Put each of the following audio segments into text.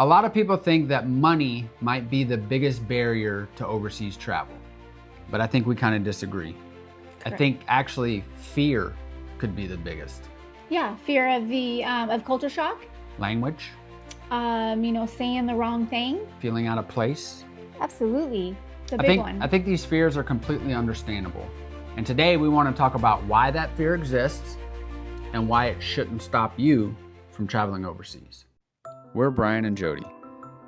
A lot of people think that money might be the biggest barrier to overseas travel, but I think we kind of disagree. Correct. I think actually fear could be the biggest. Yeah, fear of of culture shock. Language, Saying the wrong thing. feeling out of place. Absolutely, it's a I big think one. I think these fears are completely understandable. And today we want to talk about why that fear exists and why it shouldn't stop you from traveling overseas. We're Brian and Jody,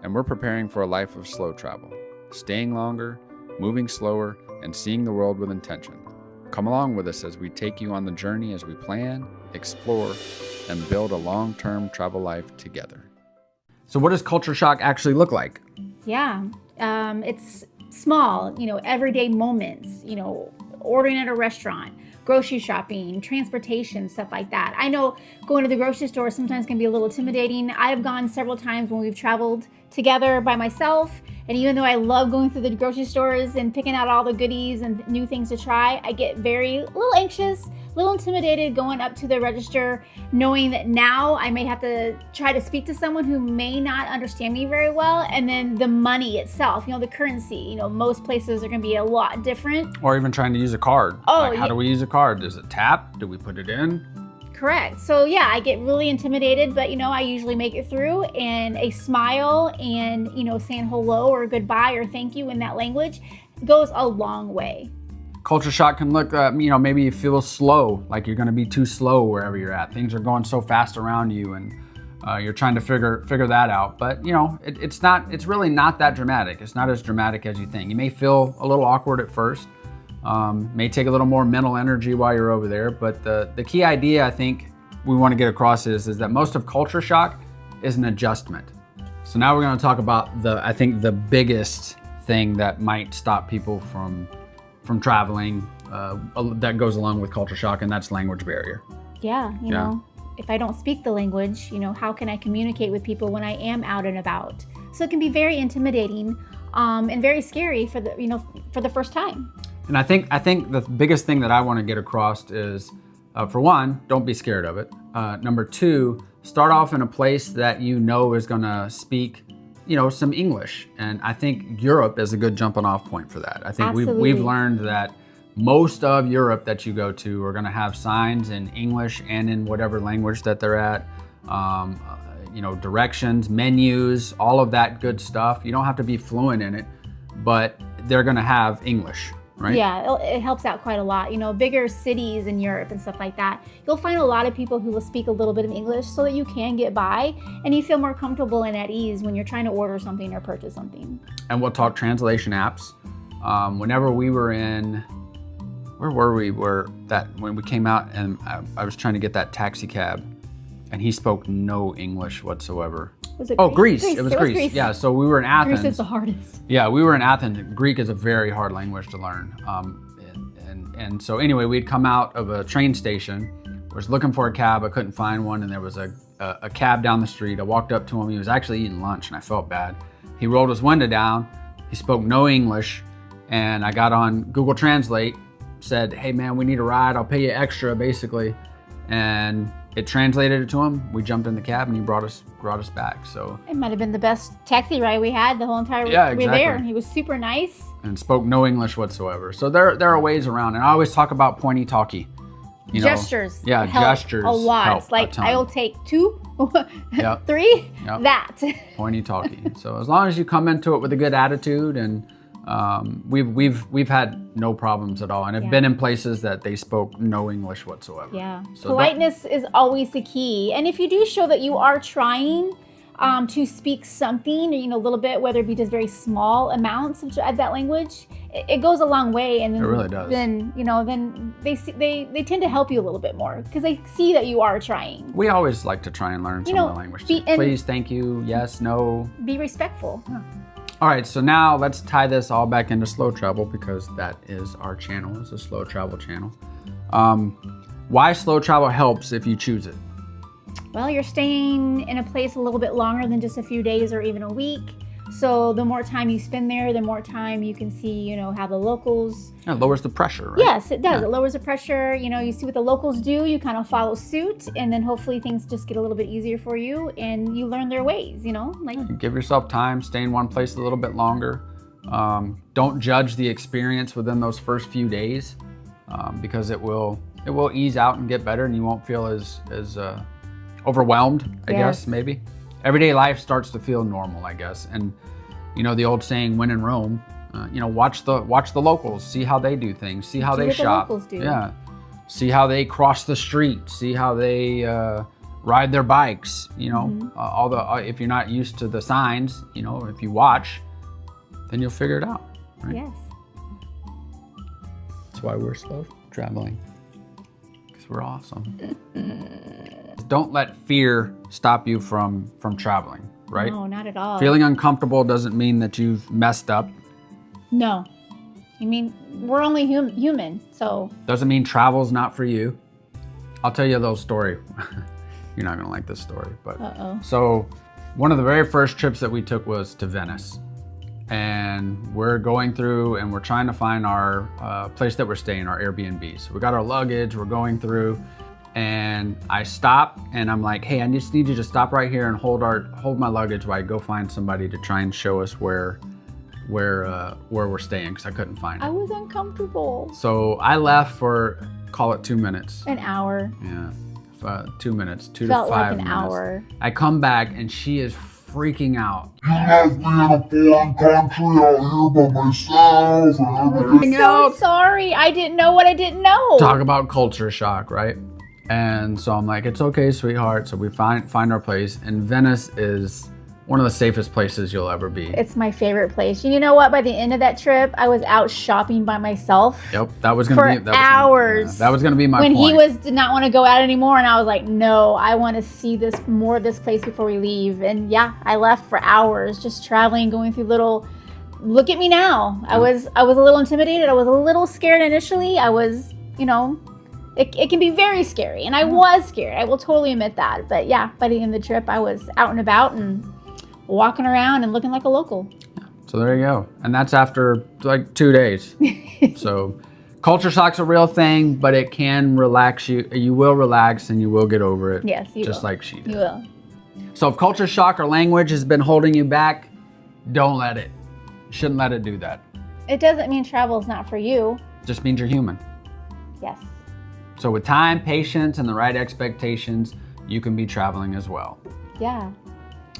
and we're preparing for a life of slow travel, staying longer, moving slower, and seeing the world with intention. Come along with us as we take you on the journey as we plan, explore, and build a long-term travel life together. So what does culture shock actually look like? Yeah, it's small, everyday moments, ordering at a restaurant, grocery shopping, transportation, stuff like that. I know going to the grocery store sometimes can be a little intimidating. I've gone several times when we've traveled together by myself. And even though I love going through the grocery stores and picking out all the goodies and new things to try, I get a little anxious, a little intimidated going up to the register, knowing that now I may have to try to speak to someone who may not understand me very well. And then the money itself, the currency, most places are going to be a lot different. Or even trying to use a card. Oh, Like, how do we use a card? Does it tap? Do we put it in? Correct. So yeah, I get really intimidated, but I usually make it through, and a smile and saying hello or goodbye or thank you in that language goes a long way. Culture shock can look, maybe you feel slow, like you're going to be too slow wherever you're at. Things are going so fast around you, and you're trying to figure that out. But it's really not that dramatic. It's not as dramatic as you think. You may feel a little awkward at first. May take a little more mental energy while you're over there, but the key idea I think we want to get across is that most of culture shock is an adjustment. So now we're going to talk about the biggest thing that might stop people from traveling that goes along with culture shock, and that's language barrier. Yeah, if I don't speak the language, how can I communicate with people when I am out and about? So it can be very intimidating and very scary for the first time. And I think the biggest thing that I want to get across is, for one, don't be scared of it. Number two, start off in a place that is going to speak, some English. And I think Europe is a good jumping off point for that. I think we've learned that most of Europe that you go to are going to have signs in English and in whatever language that they're at. Directions, menus, all of that good stuff. You don't have to be fluent in it, but they're going to have English. Right? Yeah, it helps out quite a lot. Bigger cities in Europe and stuff like that, you'll find a lot of people who will speak a little bit of English so that you can get by and you feel more comfortable and at ease when you're trying to order something or purchase something. And we'll talk translation apps. Whenever we were where were we? When we came out and I was trying to get that taxi cab and he spoke no English whatsoever. Was it Greece? It was Greece. Yeah, so we were in Athens. Greece is the hardest. Yeah, we were in Athens. Greek is a very hard language to learn. And so anyway, we'd come out of a train station. I was looking for a cab. I couldn't find one, and there was a cab down the street. I walked up to him. He was actually eating lunch, and I felt bad. He rolled his window down. He spoke no English, and I got on Google Translate, said, "Hey man, we need a ride. I'll pay you extra," basically. And it translated it to him. We jumped in the cab and he brought us back. So it might have been the best taxi ride we had the whole entire way there. He was super nice and spoke no English whatsoever. So there are ways around, and I always talk about pointy talkie. Gestures. Yeah, gestures a lot. Help it's like a ton. I'll take 2, Yep. 3. Yep. That pointy talkie. So as long as you come into it with a good attitude, and we've had no problems at all, and have been in places that they spoke no English whatsoever. Yeah. So politeness is always the key, and if you do show that you are trying to speak something, a little bit, whether it be just very small amounts of that language, it goes a long way. And then, it really does. Then they tend to help you a little bit more because they see that you are trying. We always like to try and learn some of the language. Please, thank you, yes, no. Be respectful. Yeah. All right, so now let's tie this all back into slow travel, because that is our channel. It's a slow travel channel. Why slow travel helps if you choose it? Well, you're staying in a place a little bit longer than just a few days or even a week. So the more time you spend there, the more time you can see, you know, how the locals. It lowers the pressure, right? Yes, it does. Yeah. It lowers the pressure. You know, you see what the locals do, you kind of follow suit, and then hopefully things just get a little bit easier for you, and you learn their ways. You know, like Give yourself time, stay in one place a little bit longer. Don't judge the experience within those first few days, because it will ease out and get better, and you won't feel as overwhelmed, I guess, maybe. Everyday life starts to feel normal, I guess. And you know the old saying, when in Rome, you know, watch the locals, see how they do things, see how they shop. The locals do. Yeah. See how they cross the street, see how they ride their bikes, you know. All the if you're not used to the signs, you know, if you watch, then you'll figure it out, right? Yes. That's why we're slow traveling, because we're awesome. Don't let fear stop you from traveling, right? No, not at all. Feeling uncomfortable doesn't mean that you've messed up. No. I mean, we're only human, so. Doesn't mean travel's not for you. I'll tell you a little story. You're not gonna like this story, but so one of the very first trips that we took was to Venice. And we're going through and we're trying to find our place that we're staying, our Airbnb. So we got our luggage, we're going through, and I stop and I'm like, hey, I just need you to stop right here and hold my luggage while I go find somebody to try and show us where we're staying, because I couldn't find it. I was uncomfortable. So I left for, call it 2 minutes. An hour. Yeah, 2 minutes, 2 Felt to 5 like an minutes. hour. I come back and she is freaking out. You left me in a foreign country out here by myself and everything. I'm so sorry. I didn't know what I didn't know. Talk about culture shock, right? And so I'm like, it's okay, sweetheart. So we find our place, and Venice is one of the safest places you'll ever be. It's my favorite place. You know what? By the end of that trip, I was out shopping by myself. Yep, that was gonna For hours. That was gonna be my when point. he did not want to go out anymore, and I was like, no, I want to see more of this place before we leave. And yeah, I left for hours, just traveling, going through little. Look at me now. I was a little intimidated. I was a little scared initially. I was, you know, it can be very scary, and I was scared. I will totally admit that. But yeah, by the end of the trip, I was out and about and walking around and looking like a local. So there you go. And that's after like 2 days. So culture shock's a real thing, but it can relax you. You will relax and you will get over it. Yes, you just will. like she did. You will. So if culture shock or language has been holding you back, don't let it. You shouldn't let it do that. It doesn't mean travel is not for you. It just means you're human. Yes. So with time, patience, and the right expectations, you can be traveling as well. Yeah.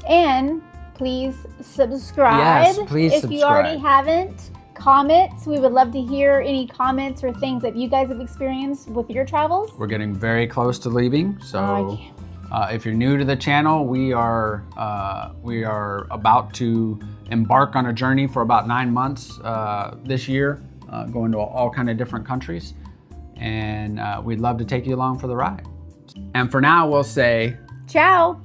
And please subscribe. Yes, please if you already subscribe. haven't. Comment. We would love to hear any comments or things that you guys have experienced with your travels. We're getting very close to leaving. I So can't if you're new to the channel, we are about to embark on a journey for about 9 months this year, going to all kind of different countries. And we'd love to take you along for the ride. And for now, we'll say Ciao.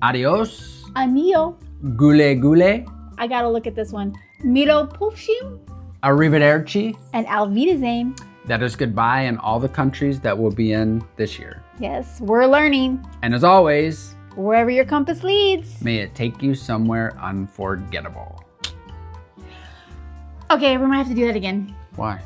adios, Anio. gule gule, I gotta look at this one. Miro Pupshim arrivederci. and Alvidazane. That is goodbye in all the countries that we'll be in this year. Yes, we're learning. And as always, Wherever your compass leads. may it take you somewhere unforgettable. Okay, we might have to do that again. Why?